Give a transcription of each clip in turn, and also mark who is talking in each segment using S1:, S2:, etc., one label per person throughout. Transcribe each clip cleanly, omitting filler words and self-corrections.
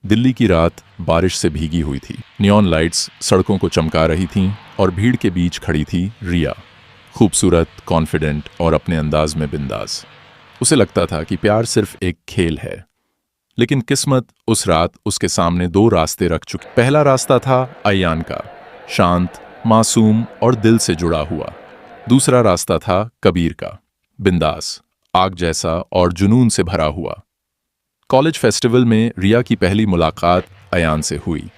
S1: दिल्ली की रात बारिश से भीगी हुई थी। नियॉन लाइट्स सड़कों को चमका रही थीं और भीड़ के बीच खड़ी थी रिया, खूबसूरत, कॉन्फिडेंट और अपने अंदाज में बिंदास। उसे लगता था कि प्यार सिर्फ एक खेल है, लेकिन किस्मत उस रात उसके सामने दो रास्ते रख चुकी। पहला रास्ता था अयान का, शांत, मासूम और दिल से जुड़ा हुआ। दूसरा रास्ता था कबीर का, बिंदास, आग जैसा और जुनून से भरा हुआ। कॉलेज फेस्टिवल में रिया की पहली मुलाकात अयान से हुई।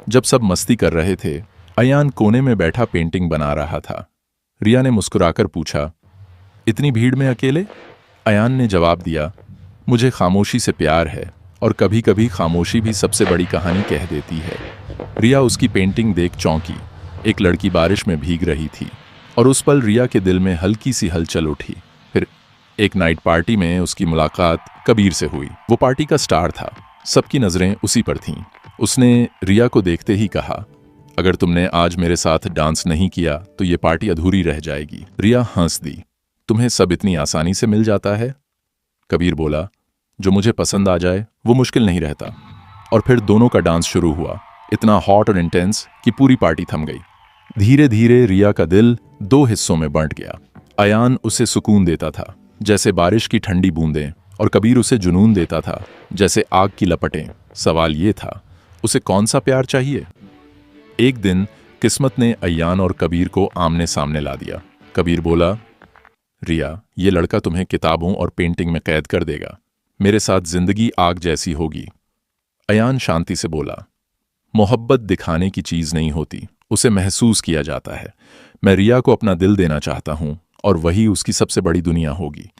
S1: जब सब मस्ती कर रहे थे, अयान कोने में बैठा पेंटिंग बना रहा था। रिया ने मुस्कुराकर पूछा, इतनी भीड़ में अकेले? अयान ने जवाब दिया, मुझे खामोशी से प्यार है और कभी कभी खामोशी भी सबसे बड़ी कहानी कह देती है। रिया उसकी पेंटिंग देख चौंकी। एक लड़की बारिश में भीग रही थी और उस पल रिया के दिल में हल्की सी हलचल उठी। फिर एक नाइट पार्टी में उसकी मुलाकात कबीर से हुई। वो पार्टी का स्टार था, सबकी नजरें उसी पर थीं। उसने रिया को देखते ही कहा, अगर तुमने आज मेरे साथ डांस नहीं किया तो ये पार्टी अधूरी रह जाएगी। रिया हंस दी, तुम्हें सब इतनी आसानी से मिल जाता है? कबीर बोला, जो मुझे पसंद आ जाए वो मुश्किल नहीं रहता। और फिर दोनों का डांस शुरू हुआ, इतना हॉट और इंटेंस कि पूरी पार्टी थम गई। धीरे धीरे रिया का दिल दो हिस्सों में बंट गया। अयान उसे सुकून देता था, जैसे बारिश की ठंडी बूंदें, और कबीर उसे जुनून देता था, जैसे आग की लपटें। सवाल ये था, उसे कौन सा प्यार चाहिए? एक दिन किस्मत ने अयान और कबीर को आमने सामने ला दिया। कबीर बोला, रिया, ये लड़का तुम्हें किताबों और पेंटिंग में कैद कर देगा। मेरे साथ जिंदगी आग जैसी होगी। अयान शांति से बोला, मोहब्बत दिखाने की चीज नहीं होती, उसे महसूस किया जाता है। मैं रिया को अपना दिल देना चाहता हूं और वही उसकी सबसे बड़ी दुनिया होगी।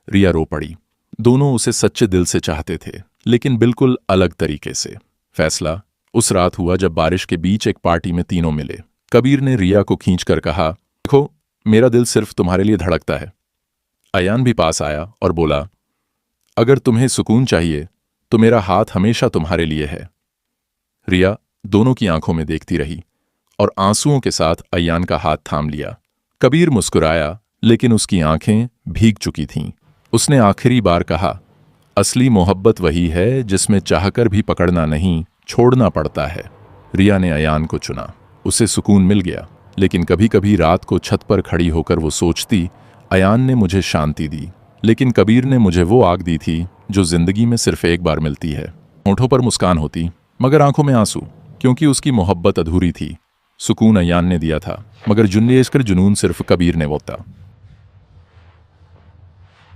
S1: रिया रो पड़ी। दोनों उसे सच्चे दिल से चाहते थे, लेकिन बिल्कुल अलग तरीके से। फैसला उस रात हुआ जब बारिश के बीच एक पार्टी में तीनों मिले। कबीर ने रिया को खींचकर कहा, देखो, मेरा दिल सिर्फ तुम्हारे लिए धड़कता है। अयान भी पास आया और बोला, अगर तुम्हें सुकून चाहिए तो मेरा हाथ हमेशा तुम्हारे लिए है। रिया दोनों की आंखों में देखती रही और आंसुओं के साथ अयान का हाथ थाम लिया। कबीर मुस्कुराया, लेकिन उसकी आंखें भीग चुकी थीं। उसने आखिरी बार कहा, असली मोहब्बत वही है जिसमें चाहकर भी पकड़ना नहीं, छोड़ना पड़ता है। रिया ने अयान को चुना। उसे सुकून मिल गया, लेकिन कभी कभी रात को छत पर खड़ी होकर वो सोचती, अयान ने मुझे शांति दी, लेकिन कबीर ने मुझे वो आग दी थी जो जिंदगी में सिर्फ एक बार मिलती है। होठों पर मुस्कान होती, मगर आंखों में आंसू, क्योंकि उसकी मोहब्बत अधूरी थी। सुकून अयान ने दिया था, मगर जुनून सिर्फ कबीर ने वो था।